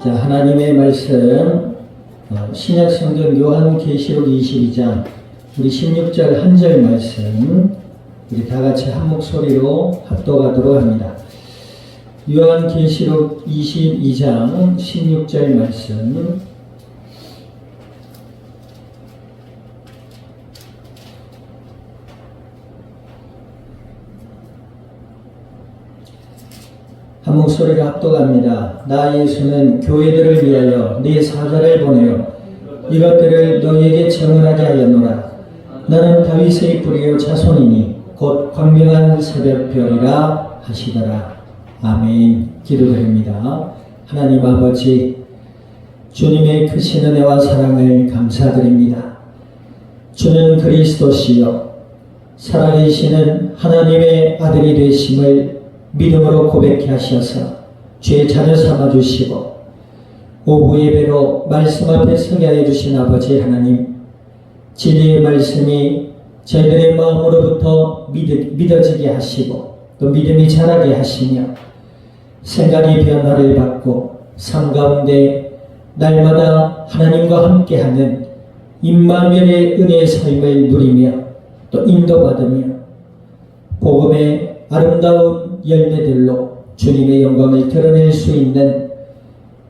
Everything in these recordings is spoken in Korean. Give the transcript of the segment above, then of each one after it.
자, 하나님의 말씀 신약성경 요한계시록 22장 우리 16절 한 절 말씀 우리 다같이 한 목소리로 합독하도록 합니다. 요한계시록 22장 16절 말씀 한 목소리로 합독합니다. 나 예수는 교회들을 위하여 네 사자를 보내어 이것들을 너희에게 증언하게 하였노라. 나는 다윗의 뿌리요 자손이니 곧 광명한 새벽별이라 하시더라. 아멘. 기도드립니다. 하나님 아버지, 주님의 크신 은혜와 사랑을 감사드립니다. 주는 그리스도시요 살아계시는 하나님의 아들이 되심을 믿음으로 고백케 하셔서 죄 자녀 삼아주시고 오후 예배로 말씀 앞에 서게 하여 주신 아버지 하나님, 진리의 말씀이 저희들의 마음으로부터 믿어지게 하시고 또 믿음이 자라게 하시며 생각이 변화를 받고 삶 가운데 날마다 하나님과 함께하는 임마누엘의 은혜의 삶을 누리며 또 인도받으며 복음의 아름다운 열매들로 주님의 영광을 드러낼 수 있는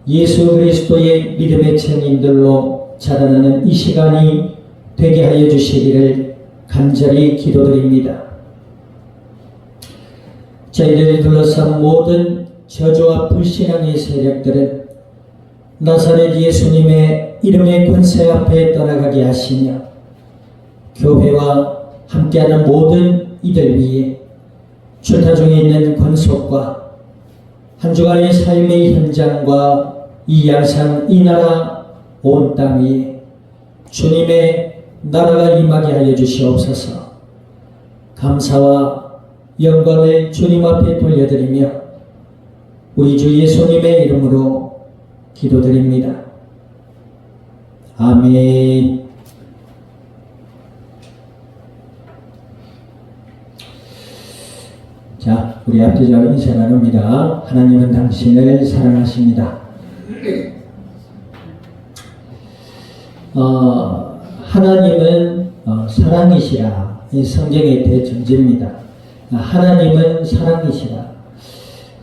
예수 그리스도의 믿음의 증인들로 자라나는 이 시간이 되게 하여 주시기를 간절히 기도드립니다. 저희들을 둘러싼 모든 저주와 불신앙의 세력들은 나사렛 예수님의 이름의 권세 앞에 떠나가게 하시며 교회와 함께하는 모든 이들 위에 출타 중에 있는 권속과 한 주간의 삶의 현장과 이 양산 이 나라 온 땅 위에 주님의 나라가 임하게 하여 주시옵소서. 감사와 영광을 주님 앞에 돌려드리며 우리 주 예수님의 이름으로 기도드립니다. 아멘. 자, 우리 앞뒤자로 인사 나눕니다. 하나님은 당신을 사랑하십니다. 하나님은 사랑이시라. 이 성경의 대전제입니다. 하나님은 사랑이시라.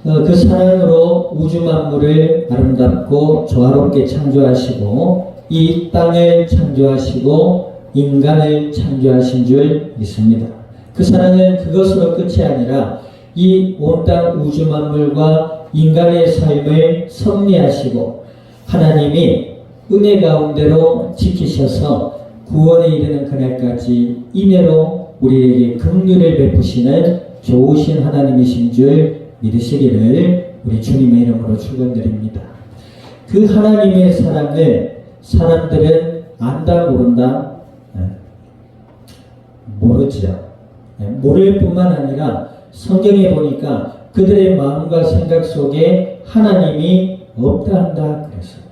그 사랑으로 우주 만물을 아름답고 조화롭게 창조하시고 이 땅을 창조하시고 인간을 창조하신 줄 믿습니다. 그 사랑은 그것으로 끝이 아니라 이 온 땅 우주 만물과 인간의 삶을 섭리하시고 하나님이 은혜 가운데로 지키셔서 구원에 이르는 그날까지 인애로 우리에게 긍휼을 베푸시는 좋으신 하나님이신 줄 믿으시기를 우리 주님의 이름으로 축원드립니다. 그 하나님의 사랑을 사람들은 안다 모른다? 모르죠. 모를 뿐만 아니라 성경에 보니까 그들의 마음과 생각 속에 하나님이 없다 한다 그랬어요.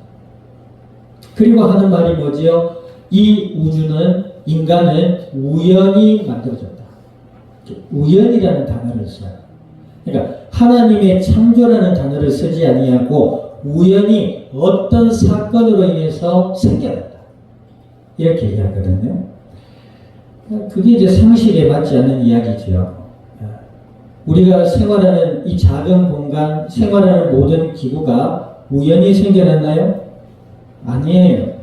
그리고 하는 말이 뭐지요? 이 우주는 인간은 우연히 만들어졌다. 우연이라는 단어를 써요. 그러니까 하나님의 창조라는 단어를 쓰지 아니하고 우연히 어떤 사건으로 인해서 생겨났다. 이렇게 이야기하거든요. 그게 이제 상식에 맞지 않는 이야기죠. 우리가 생활하는 이 작은 공간, 생활하는 모든 기구가 우연히 생겨났나요? 아니에요.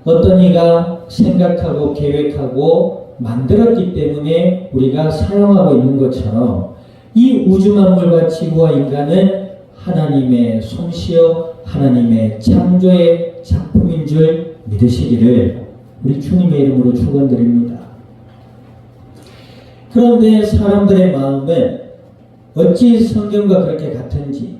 어떤 이가 생각하고 계획하고 만들었기 때문에 우리가 사용하고 있는 것처럼 이 우주 만물과 지구와 인간은 하나님의 솜씨요 하나님의 창조의 작품인 줄 믿으시기를 우리 주님의 이름으로 축원드립니다. 그런데 사람들의 마음은 어찌 성경과 그렇게 같은지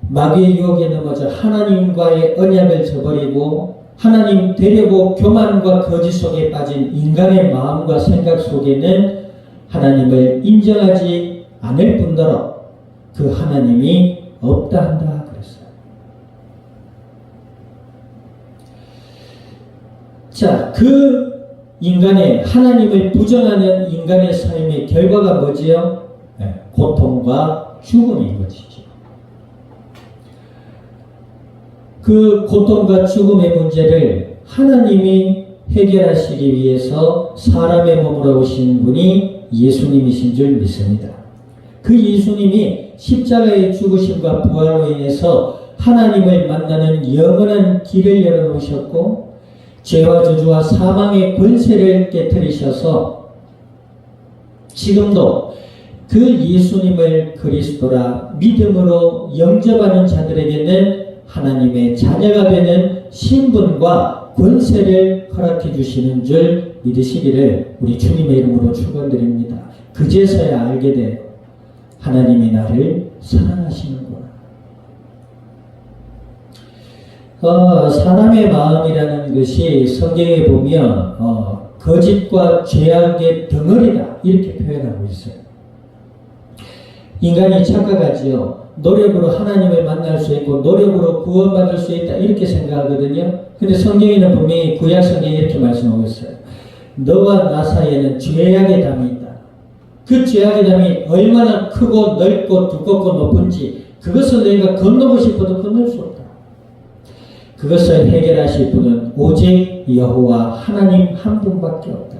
마귀의 유혹에 넘어져 하나님과의 언약을 저버리고 하나님 되려고 교만과 거짓 속에 빠진 인간의 마음과 생각 속에는 하나님을 인정하지 않을 뿐더러 그 하나님이 없다 한다 그랬어요. 자, 그 인간의 하나님을 부정하는 인간의 삶의 결과가 뭐지요? 고통과 죽음인 것이죠. 그 고통과 죽음의 문제를 하나님이 해결하시기 위해서 사람의 몸으로 오신 분이 예수님이신 줄 믿습니다. 그 예수님이 십자가의 죽으심과 부활로 인해서 하나님을 만나는 영원한 길을 열어놓으셨고 죄와 저주와 사망의 권세를 깨뜨리셔서 지금도 그 예수님을 그리스도라 믿음으로 영접하는 자들에게는 하나님의 자녀가 되는 신분과 권세를 허락해 주시는 줄 믿으시기를 우리 주님의 이름으로 축원드립니다. 그제서야 알게 돼요. 하나님이 나를 사랑하시는구나. 사람의 마음이라는 것이 성경에 보면 거짓과 죄악의 덩어리다 이렇게 표현하고 있어요. 인간이 착각하지요. 노력으로 하나님을 만날 수 있고 노력으로 구원받을 수 있다 이렇게 생각하거든요. 근데 성경에는 분명히 구약 성경에 이렇게 말씀하고 있어요. 너와 나 사이에는 죄악의 담이 있다. 그 죄악의 담이 얼마나 크고 넓고 두껍고 높은지 그것을 너희가 건너고 싶어도 건널 수 없다. 그것을 해결하실 분은 오직 여호와 하나님 한 분밖에 없다.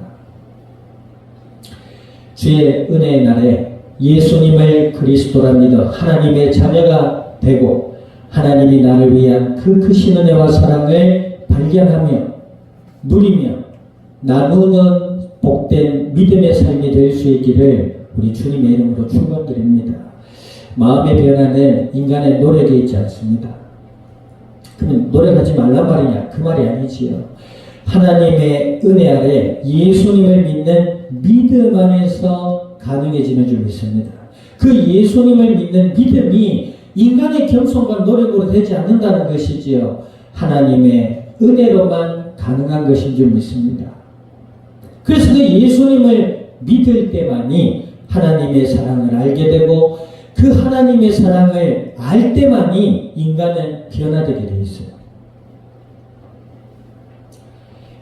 주의 은혜의 날에 예수님을 그리스도라 믿어 하나님의 자녀가 되고 하나님이 나를 위한 그 크신 은혜와 사랑을 발견하며 누리며 나누는 복된 믿음의 삶이 될 수 있기를 우리 주님의 이름으로 축원드립니다. 마음의 변화는 인간의 노력에 있지 않습니다. 그러면 노력하지 말란 말이냐? 그 말이 아니지요. 하나님의 은혜 아래 예수님을 믿는 믿음 안에서 가능해지는 줄 믿습니다. 그 예수님을 믿는 믿음이 인간의 겸손과 노력으로 되지 않는다는 것이지요. 하나님의 은혜로만 가능한 것인 줄 믿습니다. 그래서 그 예수님을 믿을 때만이 하나님의 사랑을 알게 되고 그 하나님의 사랑을 알 때만이 인간은 변화되게 되어 있어요.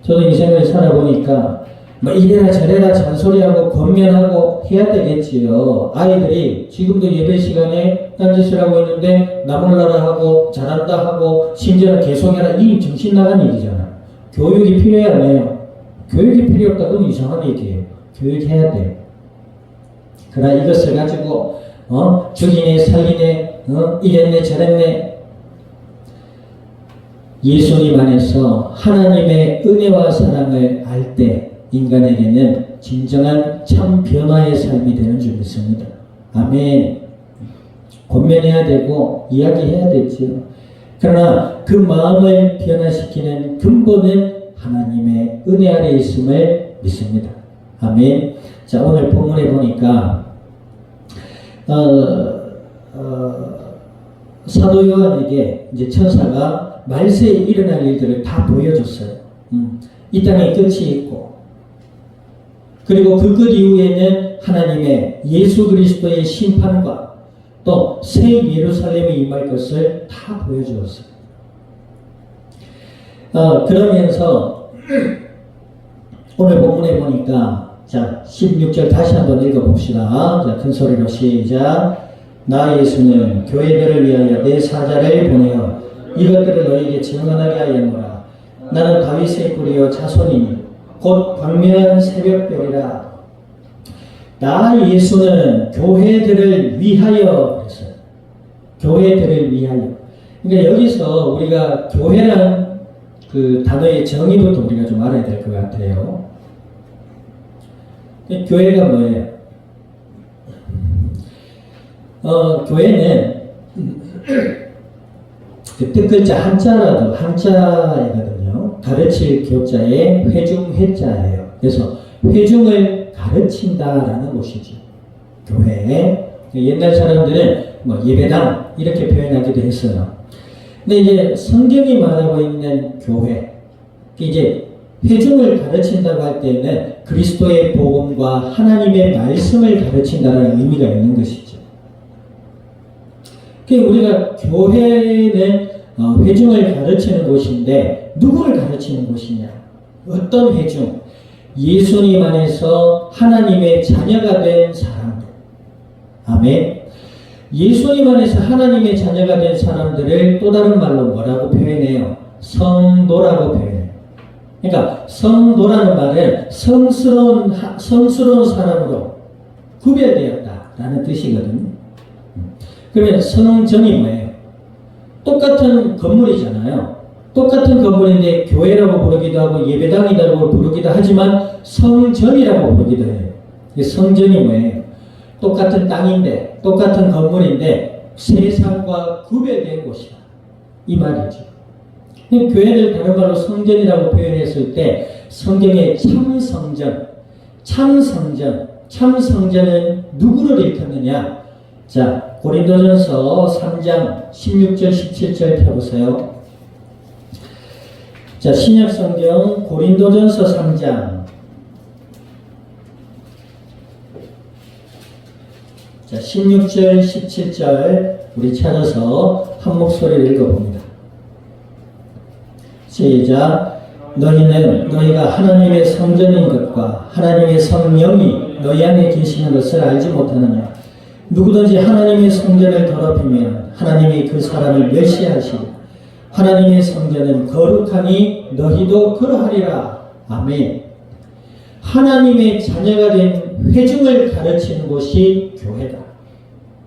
저도 인생을 살아보니까 뭐 이래라 저래라 잔소리하고 권면하고 해야 되겠지요. 아이들이 지금도 예배 시간에 딴짓을 하고 있는데 나 몰라라 하고 잘한다 하고 심지어는 계속해라 이 정신 나간 얘기잖아. 교육이 필요해 안 해요? 교육이 필요 없다 그건 이상한 얘기예요. 교육해야 돼. 그러나 이것을 가지고 죽이네 살리네 이랬네 저랬네 예수님 안에서 하나님의 은혜와 사랑을 알 때 인간에게는 진정한 참 변화의 삶이 되는 줄 믿습니다. 아멘. 권면해야 되고 이야기해야 되지요. 그러나 그 마음을 변화시키는 근본은 하나님의 은혜 아래 있음을 믿습니다. 아멘. 자, 오늘 본문에 보니까 사도 요한에게 이제 천사가 말세에 일어날 일들을 다 보여줬어요. 이 땅에 끝이 있고 그리고 그 끝 이후에는 하나님의 예수 그리스도의 심판과 또 새 예루살렘이 임할 것을 다 보여주었어요. 그러면서 오늘 본문에 보니까 자 16절 다시 한번 읽어봅시다. 자, 큰 소리로 시작. 나 예수는 교회들을 위하여 내 사자를 보내어 이것들을 너에게 증언하게 하였노라. 나는 다윗의 뿌리요 자손이니 곧 광명한 새벽별이라. 나 예수는 교회들을 위하여 그랬어요. 교회들을 위하여. 그러니까 여기서 우리가 교회란 그 단어의 정의부터 우리가 좀 알아야 될 것 같아요. 교회가 뭐예요? 교회는 그 뜻글자 한자라도 한자이거든요. 가르칠 교자의 회중 회자예요. 그래서 회중을 가르친다라는 곳이죠. 교회. 옛날 사람들은 뭐 예배당 이렇게 표현하기도 했어요. 근데 이제 성경이 말하고 있는 교회, 이제 회중을 가르친다고 할 때는 그리스도의 복음과 하나님의 말씀을 가르친다는 의미가 있는 것이죠. 우리가 교회는 회중을 가르치는 곳인데 누구를 가르치는 곳이냐? 어떤 회중? 예수님 안에서 하나님의 자녀가 된 사람들. 아멘. 예수님 안에서 하나님의 자녀가 된 사람들을 또 다른 말로 뭐라고 표현해요? 성도라고 표현해요. 그러니까 성도라는 말은 성스러운 사람으로 구별되었다라는 뜻이거든요. 그러면 성전이 뭐예요? 똑같은 건물이잖아요. 똑같은 건물인데 교회라고 부르기도 하고 예배당이라고 부르기도 하지만 성전이라고 부르기도 해요. 성전이 뭐예요? 똑같은 땅인데 똑같은 건물인데 세상과 구별된 곳이다. 이 말이죠. 교회를 다른 말로 성전이라고 표현했을 때 성경의 참성전은 누구를 일컫느냐? 자, 고린도전서 3장 16절 17절 펴보세요. 자, 신약성경 고린도전서 3장. 자, 16절 17절 우리 찾아서 한 목소리를 읽어봅니다. 시작. 너희가 하나님의 성전인 것과 하나님의 성령이 너희 안에 계시는 것을 알지 못하느냐? 누구든지 하나님의 성전을 더럽히면 하나님이 그 사람을 멸시하시고 하나님의 성전은 거룩하니 너희도 그러하리라. 아멘. 하나님의 자녀가 된 회중을 가르치는 곳이 교회다.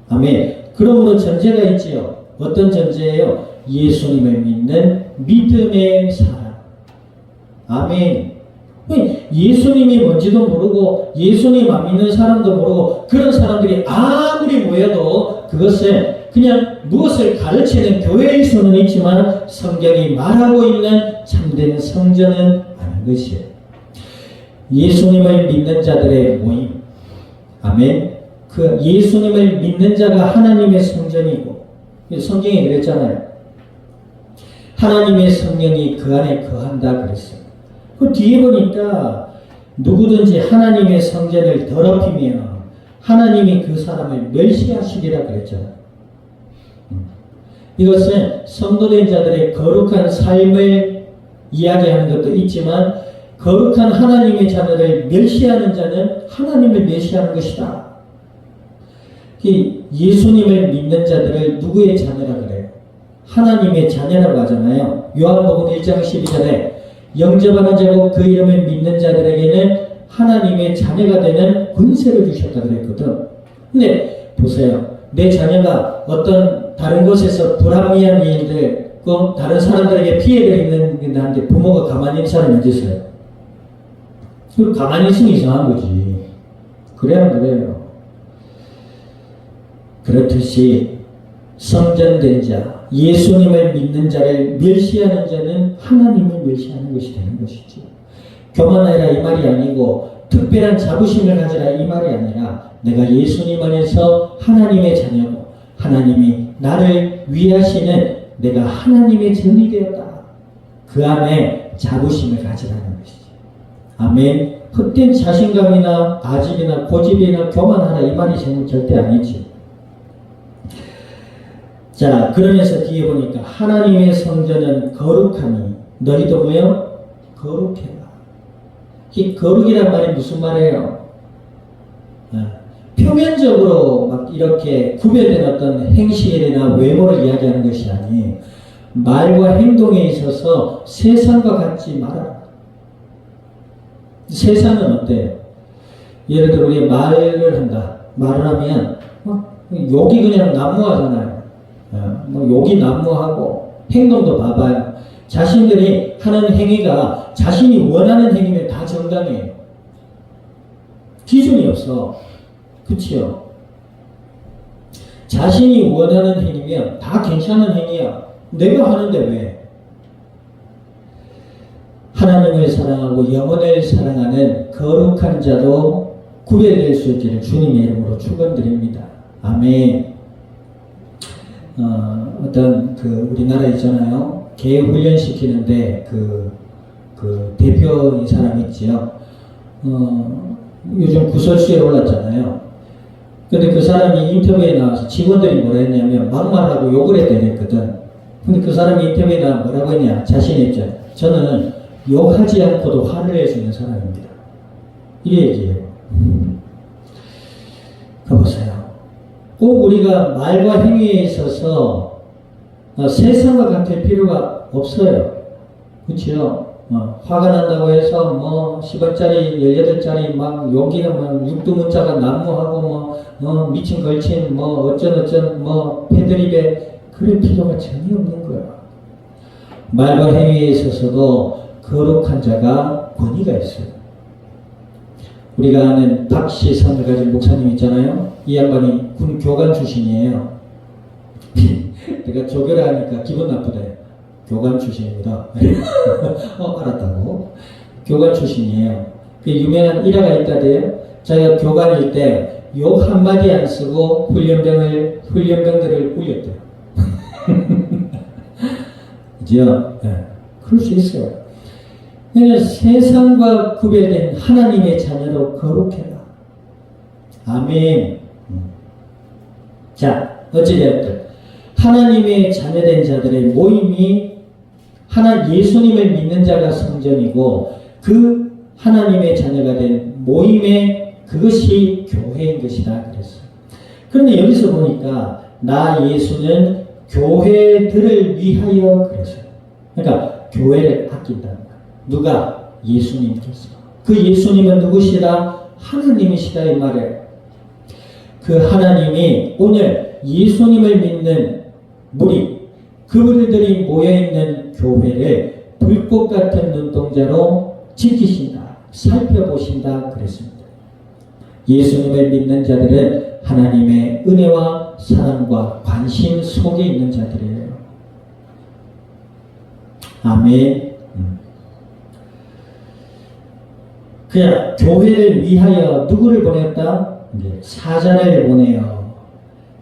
아멘. 그러므로 전제가 있지요. 어떤 전제예요? 예수님을 믿는 믿음의 사람. 아멘. 예수님이 뭔지도 모르고 예수님 안 믿는 사람도 모르고 그런 사람들이 아무리 모여도 그것은 그냥 무엇을 가르치는 교회일 수는 있지만 성경이 말하고 있는 참된 성전은 아닌 것이에요. 예수님을 믿는 자들의 모임. 아멘. 그 예수님을 믿는 자가 하나님의 성전이고 성경이 그랬잖아요. 하나님의 성령이 그 안에 거한다 그랬어요. 그 뒤에 보니까 누구든지 하나님의 성전을 더럽히면 하나님이 그 사람을 멸시하시리라 그랬잖아요. 이것은 성도된 자들의 거룩한 삶을 이야기하는 것도 있지만 거룩한 하나님의 자녀를 멸시하는 자는 하나님을 멸시하는 것이다. 예수님을 믿는 자들을 누구의 자녀라 그래요? 하나님의 자녀라고 하잖아요. 요한복음 1장 12절에 영접하는 자고 그 이름을 믿는 자들에게는 하나님의 자녀가 되는 권세를 주셨다 그랬거든. 근데 보세요. 내 자녀가 어떤 다른 곳에서 불합리한 일들, 다른 사람들에게 피해를 입는 나한테 부모가 가만히 있는 사람이 어디 있어요? 그리고 가만히 있으면 이상한 거지. 그래야 그래요. 그렇듯이 성전된 자, 예수님을 믿는 자를 멸시하는 자는 하나님을 멸시하는 것이 되는 것이지. 교만하라 이 말이 아니고 특별한 자부심을 가지라 이 말이 아니라 내가 예수님 안에서 하나님의 자녀고 하나님이 나를 위하시는 내가 하나님의 전이 되었다. 그 안에 자부심을 가지라는 것이지. 아멘. 헛된 자신감이나 아집이나 고집이나 교만하라 이 말이 절대 아니지. 자, 그러면서 뒤에 보니까 하나님의 성전은 거룩하니 너희도 뭐요? 거룩해라. 이 거룩이란 말이 무슨 말이에요? 표면적으로 막 이렇게 구별된 어떤 행실이나 외모를 이야기하는 것이 아니에요. 말과 행동에 있어서 세상과 같지 말아라. 세상은 어때요? 예를 들어 우리 말을 한다. 말을 하면 욕이 그냥 난무하잖아요. 욕이 난무하고 행동도 봐봐요. 자신들이 하는 행위가 자신이 원하는 행위면 다 정당해요. 기준이 없어. 그치요? 자신이 원하는 행위면 다 괜찮은 행위야. 내가 하는데 왜? 하나님을 사랑하고 영혼을 사랑하는 거룩한 자도 구별될 수 있기를 주님의 이름으로 축원드립니다. 아멘. 어떤 우리나라 있잖아요. 개 훈련시키는데 그 대표인 사람 있지요. 요즘 구설수에 올랐잖아요. 근데 그 사람이 인터뷰에 나와서 직원들이 뭐라 했냐면 막말하고 욕을 했거든. 근데 그 사람이 인터뷰에 나와 뭐라고 했냐? 자신의 입장. 저는 욕하지 않고도 화를 낼 수 있는 사람입니다. 이 얘기예요. 가보세요. 꼭 우리가 말과 행위에 있어서 세상과 같을 필요가 없어요. 그렇죠? 화가 난다고 해서 뭐 10원짜리 18짜리 막 여기는 뭐 육두문자가 난무하고 미친 걸친 어쩐 패드립에 그럴 필요가 전혀 없는 거야. 말과 행위에 있어서도 거룩한 자가 권위가 있어요. 우리가 아는 박시선을 가진 목사님 있잖아요. 이 양반이 군 교관 출신이에요. 내가 조교를 하니까 기분 나쁘다. 교관 출신입니다. 알았다고. 교관 출신이에요. 그 유명한 일화가 있다대요. 자기가 교관일 때 욕 한마디 안 쓰고 훈련병들을 울렸대요. 그죠? 네. 그럴 수 있어요. 그러니까 세상과 구별된 하나님의 자녀로 거룩해라. 아멘. 자, 어찌되었든 하나님의 자녀된 자들의 모임이 예수님을 믿는 자가 성전이고 그 하나님의 자녀가 된 모임의 그것이 교회인 것이다 그랬어요. 그런데 여기서 보니까 나 예수는 교회들을 위하여 그랬어요. 그러니까 교회를 아낀다는 거예요. 누가? 예수님께서. 그 예수님은 누구시다? 하나님이시다 이 말이에요. 그 하나님이 오늘 예수님을 믿는 무리, 그들이 모여있는 교회를 불꽃 같은 눈동자로 지키신다, 살펴보신다 그랬습니다. 예수님을 믿는 자들은 하나님의 은혜와 사랑과 관심 속에 있는 자들이에요. 아멘. 그냥 교회를 위하여 누구를 보냈다? 사자를 보내요.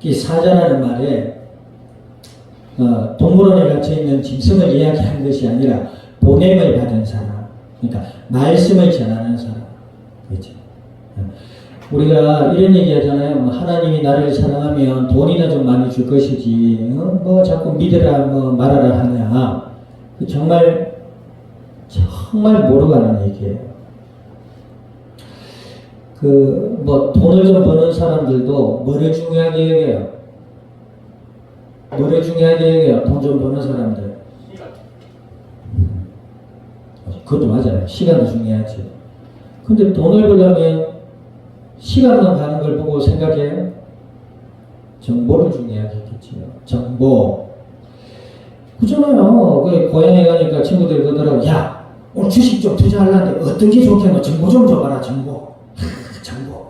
이 사자라는 말에 동물원에 갇혀있는 짐승을 이야기하는 것이 아니라 보냄을 받은 사람, 그러니까 말씀을 전하는 사람. 그렇죠? 우리가 이런 얘기 하잖아요. 하나님이 나를 사랑하면 돈이나 좀 많이 줄 것이지 자꾸 믿으라 말하라 하냐. 정말 모르고 하는 얘기예요. 돈을 좀 버는 사람들도 뭐를 중요하게 여겨요? 뭐를 중요하게 여겨요? 돈 좀 버는 사람들. 그것도 맞아요. 시간도 중요하지. 근데 돈을 벌려면 시간만 가는 걸 보고 생각해요? 정보를 중요하겠지요. 정보. 그잖아요. 고향에 가니까 친구들이 그러더라고. 야, 오늘 주식 좀 투자하려는데 어떤 게 좋겠노? 정보 좀 줘봐라, 정보. 정보.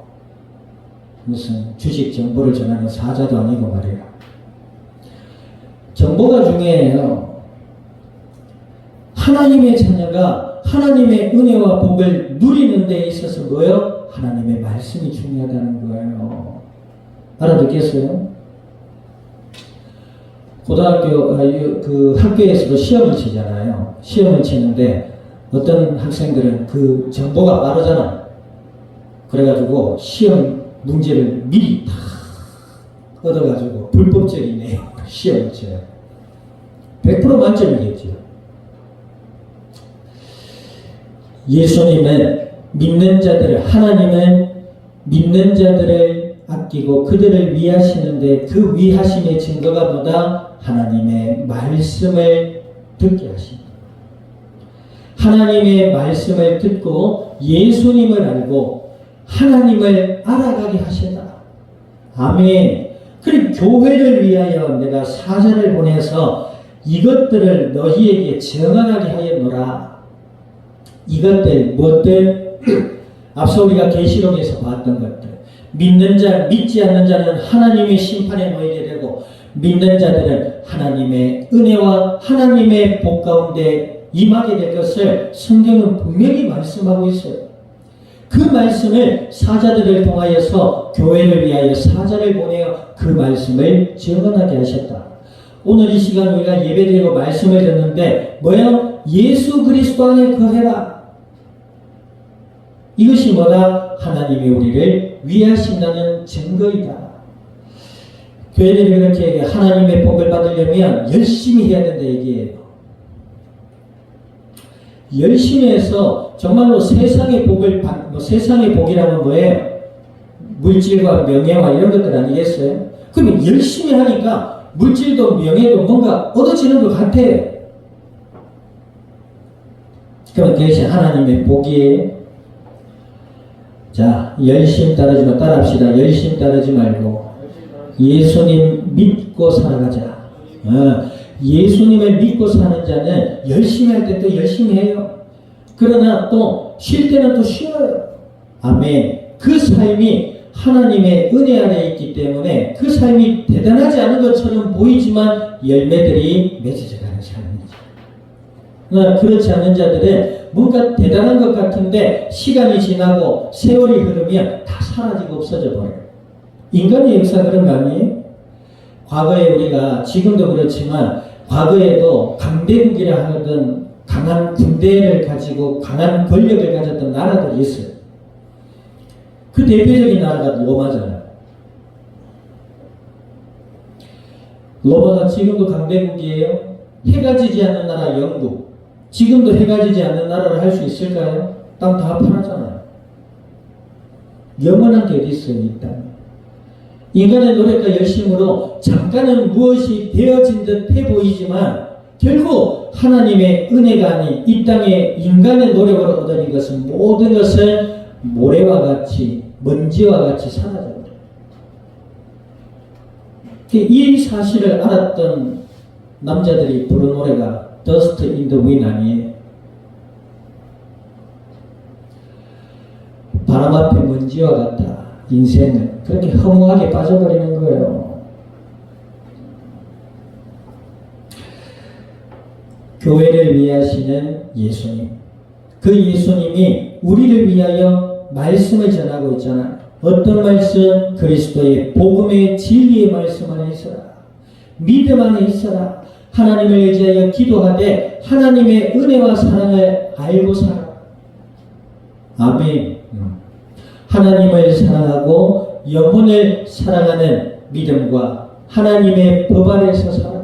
무슨 주식 정보를 전하는 사자도 아니고 말이야. 정보가 중요해요. 하나님의 자녀가 하나님의 은혜와 복을 누리는 데 있어서 뭐요? 하나님의 말씀이 중요하다는 거예요. 알아듣겠어요? 고등학교, 학교에서도 시험을 치잖아요. 시험을 치는데 어떤 학생들은 그 정보가 빠르잖아. 그래가지고 시험 문제를 미리 다 얻어가지고 불법적인 내용 시험을 쳐요. 100% 만점이겠죠. 예수님은 믿는 자들을, 하나님은 믿는 자들을 아끼고 그들을 위하시는데 그 위하심의 증거가 뭐다? 하나님의 말씀을 듣게 하십니다. 하나님의 말씀을 듣고 예수님을 알고 하나님을 알아가게 하신다. 아멘. 그리고 교회를 위하여 내가 사자를 보내서 이것들을 너희에게 정언하게 하였노라. 이것들, 무엇들? 앞서 우리가 계시록에서 봤던 것들. 믿는 자, 믿지 않는 자는 하나님의 심판에 놓이게 되고 믿는 자들은 하나님의 은혜와 하나님의 복 가운데 임하게 될 것을 성경은 분명히 말씀하고 있어요. 그 말씀을 사자들을 통하여서 교회를 위하여 사자를 보내어 그 말씀을 증언하게 하셨다. 오늘 이 시간 우리가 예배드리고 말씀을 듣는데 뭐예요? 예수 그리스도 안에 거해라. 이것이 뭐다? 하나님이 우리를 위하신다는 증거이다. 교회들이 그렇게 얘기해. 하나님의 복을 받으려면 열심히 해야 된다 얘기해요. 열심히 해서 정말로 세상의 복을 세상의 복이라면 뭐예요? 물질과 명예와 이런 것들 아니겠어요? 그러면 열심히 하니까 물질도 명예도 뭔가 얻어지는 것 같아요. 그럼 그것이 하나님의 복이에요. 자, 열심 따르지 마. 따라합시다. 열심 따르지 말고 예수님 믿고 살아가자. 예수님을 믿고 사는 자는 열심히 할 때 또 열심히 해요. 그러나 또 쉴 때는 또 쉬어요. 아멘. 그 삶이 하나님의 은혜 아래 있기 때문에 그 삶이 대단하지 않은 것처럼 보이지만 열매들이 맺어져가는 삶이죠. 그렇지 않은 자들은 뭔가 대단한 것 같은데 시간이 지나고 세월이 흐르면 다 사라지고 없어져 버려요. 인간의 역사 그런 거 아니에요? 과거에 우리가 지금도 그렇지만 과거에도 강대국이라 하던 강한 군대를 가지고 강한 권력을 가졌던 나라들이 있어요. 그 대표적인 나라가 로마잖아요. 로마가 지금도 강대국이에요. 해가 지지 않는 나라 영국. 지금도 해가 지지 않는 나라를 할 수 있을까요? 땅 다 팔았잖아요. 영원한 게 어디 있어요, 이 땅에. 인간의 노력과 열심으로 잠깐은 무엇이 되어진 듯 해 보이지만 결국 하나님의 은혜가 아닌 이 땅에 인간의 노력으로 얻어진 것은 모든 것을 모래와 같이 먼지와 같이 사라져버려요. 이 사실을 알았던 남자들이 부른 노래가 Dust in the Wind 아니에요? 바람 앞에 먼지와 같다. 인생은 그렇게 허무하게 빠져버리는 거예요. 교회를 위하시는 예수님. 그 예수님이 우리를 위하여 말씀을 전하고 있잖아요. 어떤 말씀? 그리스도의 복음의 진리의 말씀 안에 있어라. 믿음 안에 있어라. 하나님을 의지하여 기도하되 하나님의 은혜와 사랑을 알고 살아. 아멘. 하나님을 사랑하고 영혼을 사랑하는 믿음과 하나님의 법 아래서 살아라.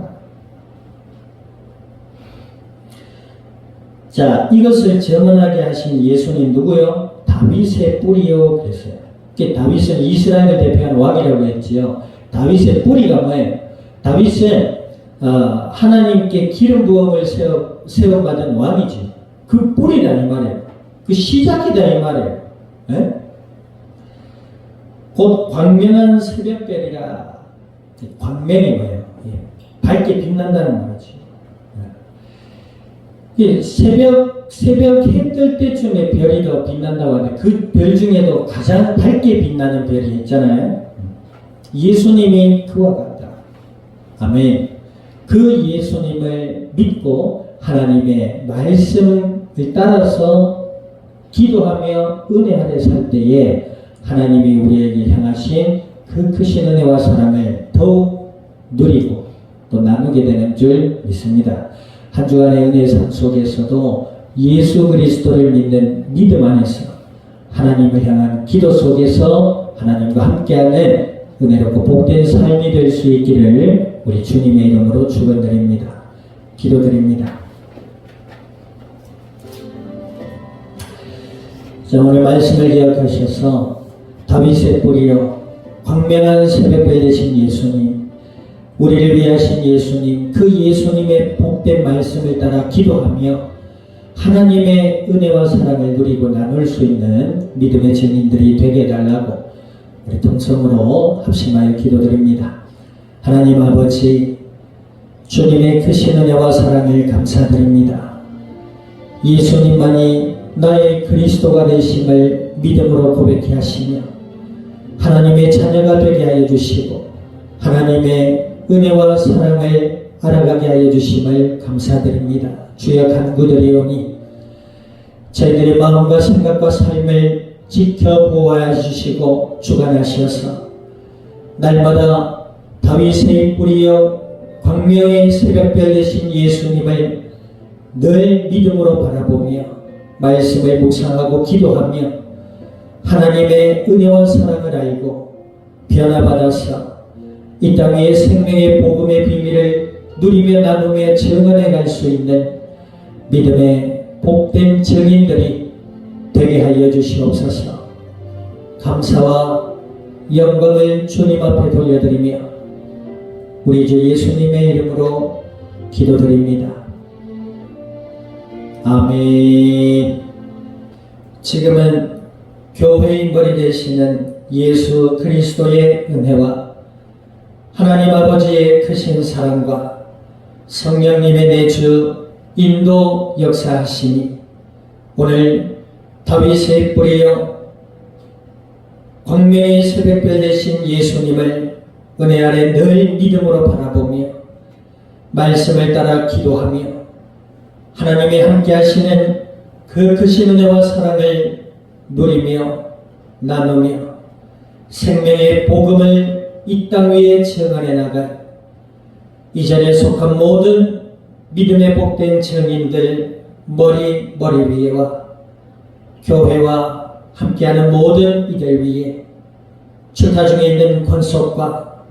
자, 이것을 정언하게 하신 예수님 누구요? 다윗의 뿌리요. 그랬어요. 다윗은 이스라엘을 대표하는 왕이라고 했지요. 다윗의 뿌리가 뭐예요? 다윗은 하나님께 기름 부음을 세워받은 왕이지. 그 뿌리다 이 말이에요. 그 시작이다 이 말이에요. 에? 곧 광명한 새벽별이라. 광명이 뭐예요? 예. 밝게 빛난다는 거지. 예. 새벽 해 뜰 때쯤에 별이 더 빛난다고 하는데 그 별 중에도 가장 밝게 빛나는 별이 있잖아요. 예수님이 그와 같다. 아멘. 그 예수님을 믿고 하나님의 말씀을 따라서 기도하며 은혜 아래 살 때에 하나님이 우리에게 향하신 그 크신 은혜와 사랑을 더욱 누리고 또 나누게 되는 줄 믿습니다. 한 주간의 은혜 삶 속에서도 예수 그리스도를 믿는 믿음 안에서 하나님을 향한 기도 속에서 하나님과 함께하는 은혜롭고 복된 삶이 될 수 있기를 우리 주님의 이름으로 축원드립니다. 기도드립니다. 자, 오늘 말씀을 기억하셔서 다윗의 뿌리요 광명한 새벽별 되신 예수님, 우리를 위하신 예수님, 그 예수님의 복된 말씀을 따라 기도하며 하나님의 은혜와 사랑을 누리고 나눌 수 있는 믿음의 증인들이 되게 해달라고 우리 통성으로 합심하여 기도드립니다. 하나님 아버지, 주님의 크신 은혜와 사랑을 감사드립니다. 예수님만이 나의 그리스도가 되심을 믿음으로 고백해 하시며 하나님의 자녀가 되게 하여 주시고 하나님의 은혜와 사랑을 알아가게 하여 주심을 감사드립니다. 주여 간구드리오니 저희들의 마음과 생각과 삶을 지켜 보호하여 주시고 주관하셔서 날마다 다윗의 뿌리여 광명의 새벽별 되신 예수님을 늘 믿음으로 바라보며 말씀을 묵상하고 기도하며 하나님의 은혜와 사랑을 알고 변화받아서 이 땅의 생명의 복음의 비밀을 누리며 나누며 증언해 갈 수 있는 믿음의 복된 증인들이 되게 하여 주시옵소서. 감사와 영광을 주님 앞에 돌려드리며 우리 주 예수님의 이름으로 기도드립니다. 아멘. 지금은 교회의 머리 되시는 예수 그리스도의 은혜와 하나님 아버지의 크신 사랑과 성령님의 내주 인도 역사하시니 오늘 다윗의 뿌리여 광명의 새벽별 되신 예수님을 은혜 아래 늘 믿음으로 바라보며 말씀을 따라 기도하며 하나님이 함께 하시는 그 크신 은혜와 사랑을 누리며 나누며 생명의 복음을 이 땅 위에 증언해 나갈 이전에 속한 모든 믿음의 복된 증인들 머리 위에와 교회와 함께하는 모든 이들 위에 주타 중에 있는 권속과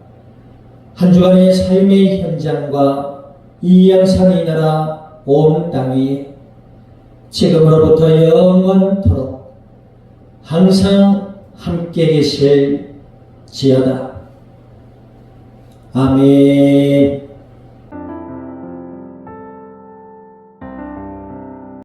한 주간의 삶의 현장과 이 양산의 나라 온 땅 위에 지금으로부터 영원토록 항상 함께 계실지어다. 아멘.